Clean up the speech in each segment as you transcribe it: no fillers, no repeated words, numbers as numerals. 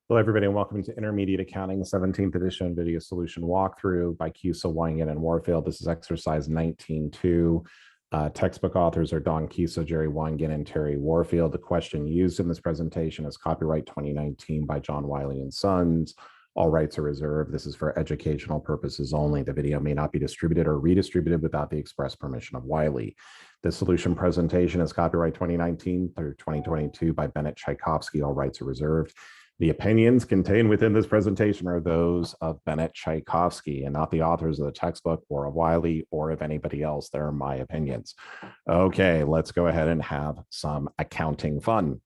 Hello, everybody, and welcome to Intermediate Accounting, 17th edition video solution walkthrough by Kisa, Wyngan, and Warfield. This is exercise 19.2. Textbook authors are Don Kisa, Jerry Wyngan, and Terry Warfield. The question used in this presentation is copyright 2019 by John Wiley and Sons. All rights are reserved. This is for educational purposes only. The video may not be distributed or redistributed without the express permission of Wiley. The solution presentation is copyright 2019 through 2022 by Bennett Tchaikovsky. All rights are reserved. The opinions contained within this presentation are those of Bennett Tchaikovsky and not the authors of the textbook or of Wiley or of anybody else. They're my opinions. Okay, let's go ahead and have some accounting fun.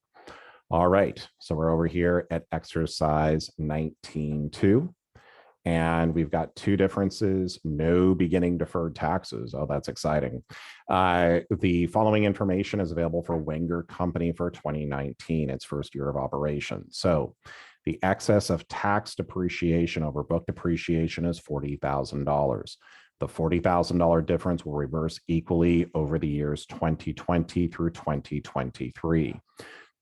All right, so we're over here at exercise 19.2. And we've got two differences, no beginning deferred taxes. Oh, that's exciting. The following information is available for Wenger Company for 2019, its first year of operation. So the excess of tax depreciation over book depreciation is $40,000. The $40,000 difference will reverse equally over the years 2020 through 2023.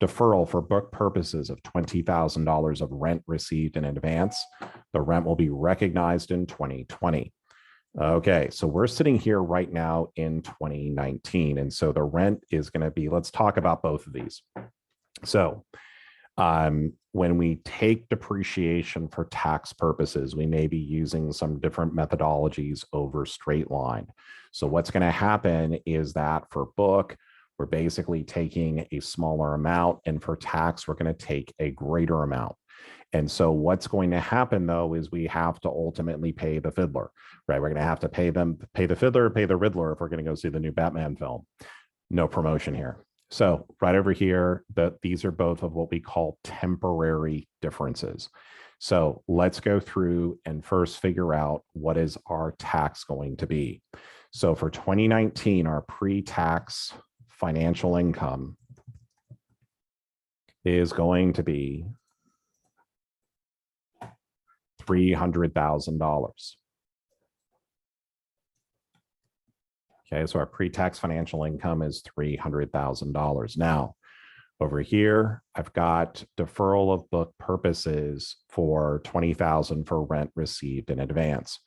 Deferral for book purposes of $20,000 of rent received in advance. The rent will be recognized in 2020. Okay, so we're sitting here right now in 2019. And so the rent is going to be, let's talk about both of these. So when we take depreciation for tax purposes, we may be using some different methodologies over straight line. So what's going to happen is that for book, we're basically taking a smaller amount, and for tax, we're going to take a greater amount. And so what's going to happen, though, is we have to ultimately pay the fiddler, right? We're going to have to pay the fiddler, pay the Riddler if we're going to go see the new Batman film. No promotion here. So right over here, these are both of what we call temporary differences. So let's go through and first figure out what is our tax going to be. So for 2019, our pre-tax financial income is going to be $300,000. Okay, so our pre-tax financial income is $300,000. Now, over here, I've got deferral of book purposes for $20,000 for rent received in advance.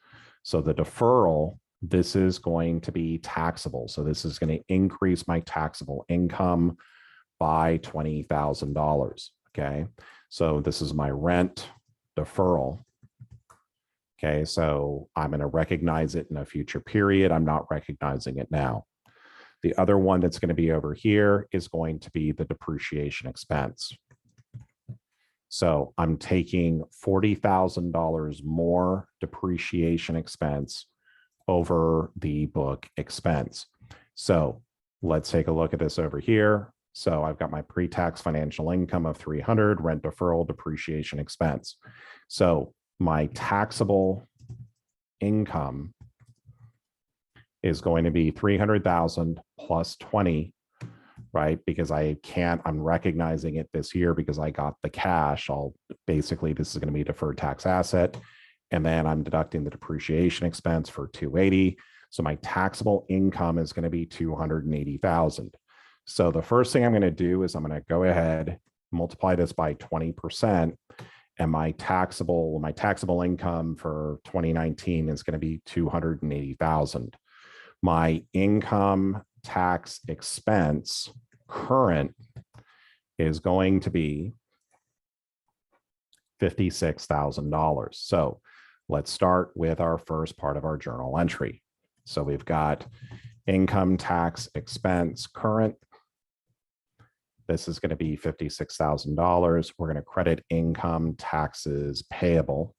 So the deferral, this is going to be taxable. So this is going to increase my taxable income by $20,000. Okay, so this is my rent deferral. Okay, so I'm going to recognize it in a future period. I'm not recognizing it now. The other one that's going to be over here is going to be the depreciation expense. So I'm taking $40,000 more depreciation expense over the book expense. So let's take a look at this over here. So I've got my pre-tax financial income of 300, rent deferral, depreciation expense. So my taxable income is going to be 300,000 plus 20, right? Because I'm recognizing it this year because I got the cash. Basically, this is going to be a deferred tax asset. And then I'm deducting the depreciation expense for 280. So my taxable income is going to be 280,000. So the first thing I'm going to do is I'm going to go ahead, multiply this by 20%. And my taxable income for 2019 is going to be 280,000. My income tax expense current is going to be $56,000. So let's start with our first part of our journal entry. So we've got income tax expense current. This is going to be $56,000. We're going to credit income taxes payable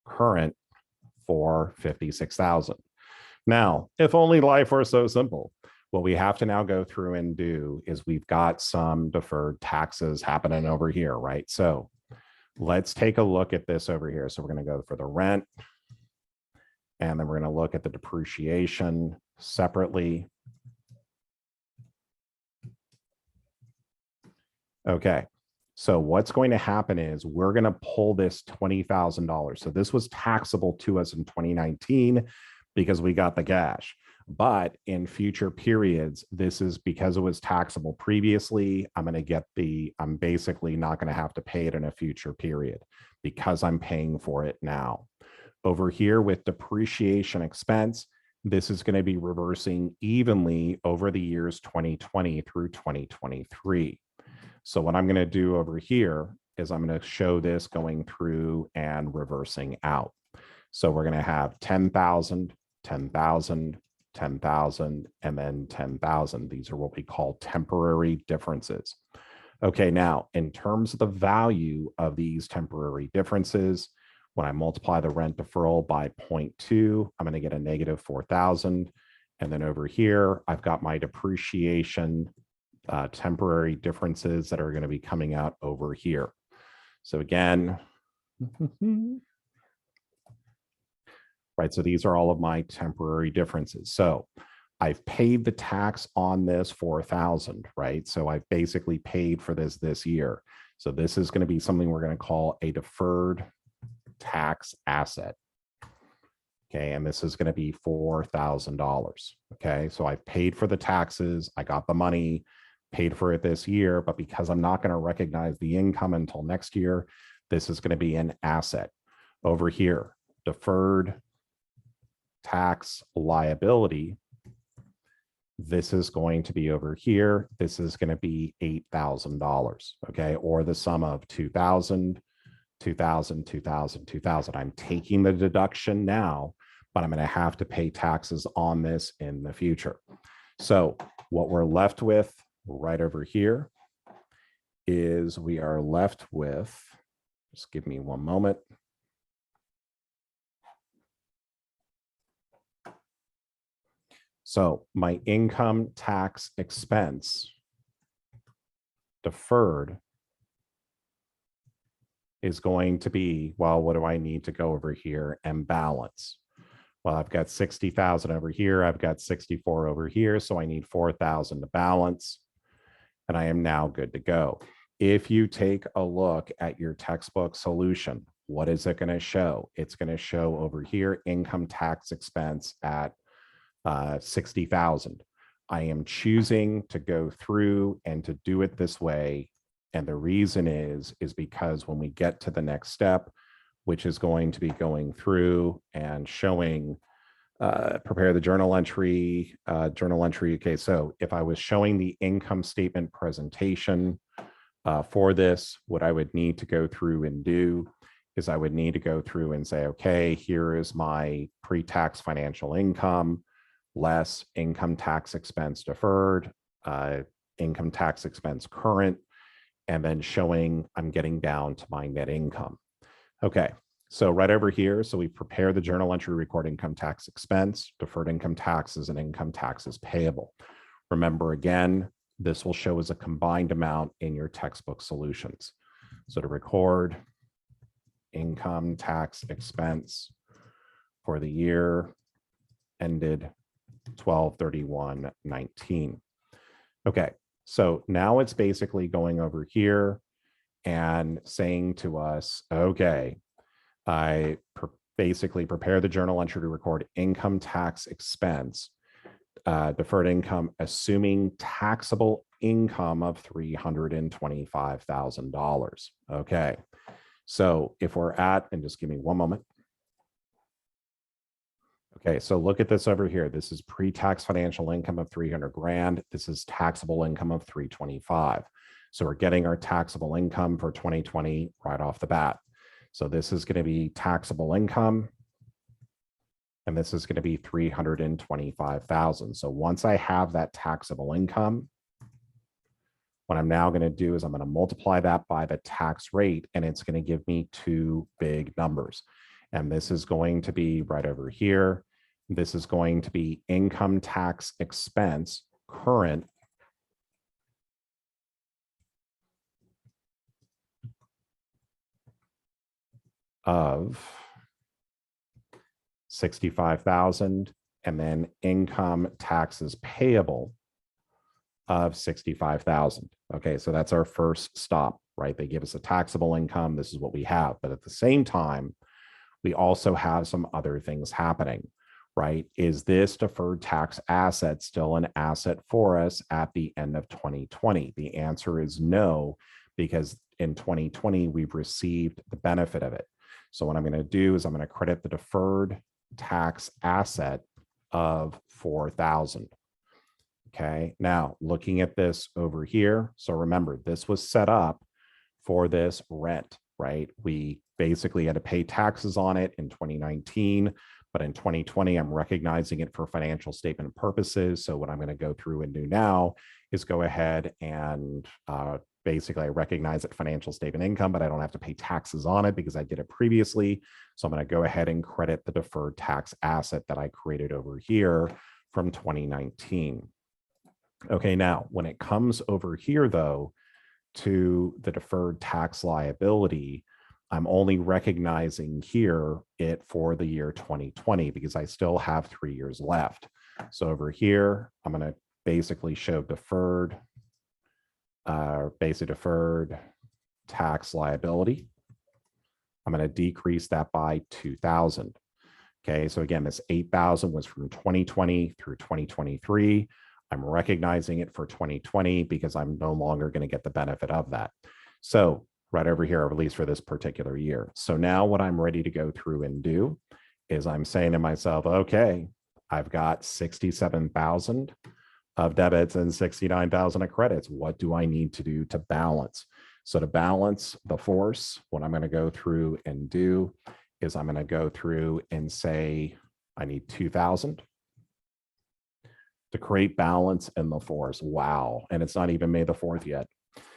current for $56,000. Now, if only life were so simple. What we have to now go through and do is we've got some deferred taxes happening over here, right? So let's take a look at this over here. So we're going to go for the rent, and then we're going to look at the depreciation separately. Okay, so what's going to happen is we're going to pull this $20,000. So this was taxable to us in 2019 because we got the cash. But in future periods, this is because it was taxable previously. I'm basically not going to have to pay it in a future period because I'm paying for it now. Over here with depreciation expense, this is going to be reversing evenly over the years 2020 through 2023. So what I'm going to do over here is I'm going to show this going through and reversing out. So we're going to have 10,000, 10,000, 10,000, and then 10,000. These are what we call temporary differences. Okay, now in terms of the value of these temporary differences, when I multiply the rent deferral by 0.2, I'm going to get a negative 4,000. And then over here, I've got my depreciation temporary differences that are going to be coming out over here. So again, right, so these are all of my temporary differences. So I've paid the tax on this 4,000, right? So I've basically paid for this year. So this is going to be something we're going to call a deferred tax asset. Okay, and this is going to be $4,000. Okay, so I've paid for the taxes, I got the money, paid for it this year, but because I'm not going to recognize the income until next year, this is going to be an asset. Over here, deferred tax liability, this is going to be over here. This is going to be $8,000, okay, or the sum of 2,000, 2,000, 2,000, 2,000. I'm taking the deduction now, but I'm going to have to pay taxes on this in the future. So what we're left with right over here is we are left with, just give me one moment. So my income tax expense deferred is going to be, well, what do I need to go over here and balance? Well, I've got 60,000 over here. I've got 64 over here. So I need 4,000 to balance. And I am now good to go. If you take a look at your textbook solution, what is it going to show? It's going to show over here income tax expense at 60,000. I am choosing to go through and to do it this way. And the reason is because when we get to the next step, which is going to be going through and showing, prepare the journal entry. Okay, so if I was showing the income statement presentation for this, what I would need to go through and do is I would need to go through and say, okay, here is my pre-tax financial income, less income tax expense deferred, income tax expense current, and then showing I'm getting down to my net income. Okay, so right over here, so we prepare the journal entry, record income tax expense, deferred income taxes, and income taxes payable. Remember again, this will show as a combined amount in your textbook solutions. So to record income tax expense for the year ended 12/31/19. Okay, so now it's basically going over here and saying to us, okay, I basically prepare the journal entry to record income tax expense, deferred income, assuming taxable income of $325,000. Okay, so if we're at, and just give me one moment. Okay, so look at this over here. This is pre-tax financial income of 300 grand. This is taxable income of 325. So we're getting our taxable income for 2020 right off the bat. So this is going to be taxable income, and this is going to be 325,000. So once I have that taxable income, what I'm now going to do is I'm going to multiply that by the tax rate, and it's going to give me two big numbers. And this is going to be right over here. This is going to be income tax expense current of 65,000, and then income taxes payable of 65,000. Okay, so that's our first stop, right? They give us a taxable income. This is what we have. But at the same time, we also have some other things happening. right? Is this deferred tax asset still an asset for us at the end of 2020? The answer is no, because in 2020, we've received the benefit of it. So what I'm going to do is I'm going to credit the deferred tax asset of $4,000. Okay, now looking at this over here. So remember, this was set up for this rent, right? We basically had to pay taxes on it in 2019, but in 2020, I'm recognizing it for financial statement purposes. So what I'm going to go through and do now is go ahead and basically I recognize it financial statement income, but I don't have to pay taxes on it because I did it previously. So I'm going to go ahead and credit the deferred tax asset that I created over here from 2019. Okay, now when it comes over here though, to the deferred tax liability, I'm only recognizing here it for the year 2020 because I still have 3 years left. So over here, I'm going to basically show deferred, deferred tax liability. I'm going to decrease that by 2,000. Okay, so again, this 8,000 was from 2020 through 2023. I'm recognizing it for 2020 because I'm no longer going to get the benefit of that. So right over here, at least for this particular year. So now what I'm ready to go through and do is I'm saying to myself, okay, I've got 67,000 of debits and 69,000 of credits. What do I need to do to balance? So to balance the force, what I'm going to go through and do is I'm going to go through and say, I need 2,000 to create balance in the force. Wow. And it's not even May the 4th yet.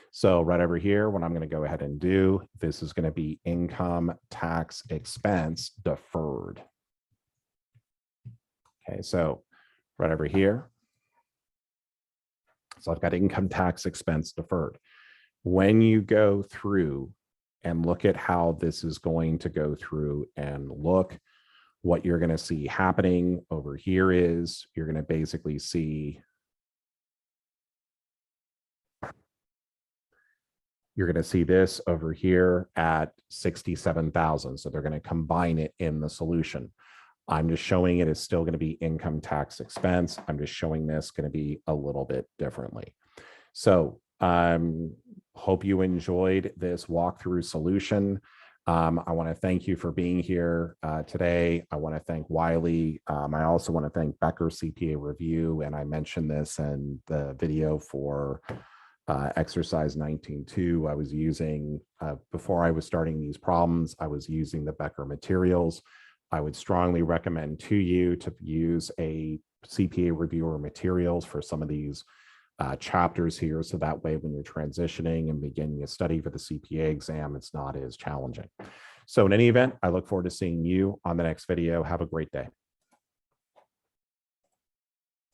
So right over here, what I'm going to go ahead and do, this is going to be income tax expense deferred. Okay, so right over here. So I've got income tax expense deferred. When you go through and look at how this is going to go through and look, what you're going to see happening over here is you're going to basically see this over here at 67,000. So they're going to combine it in the solution. I'm just showing it is still going to be income tax expense. I'm just showing this going to be a little bit differently. So hope you enjoyed this walkthrough solution. I want to thank you for being here today. I want to thank Wiley. I also want to thank Becker CPA Review. And I mentioned this in the video for exercise 19.2. I was using, before I was starting these problems, I was using the Becker materials. I would strongly recommend to you to use a CPA reviewer materials for some of these chapters here. So that way, when you're transitioning and beginning a study for the CPA exam, it's not as challenging. So in any event, I look forward to seeing you on the next video. Have a great day.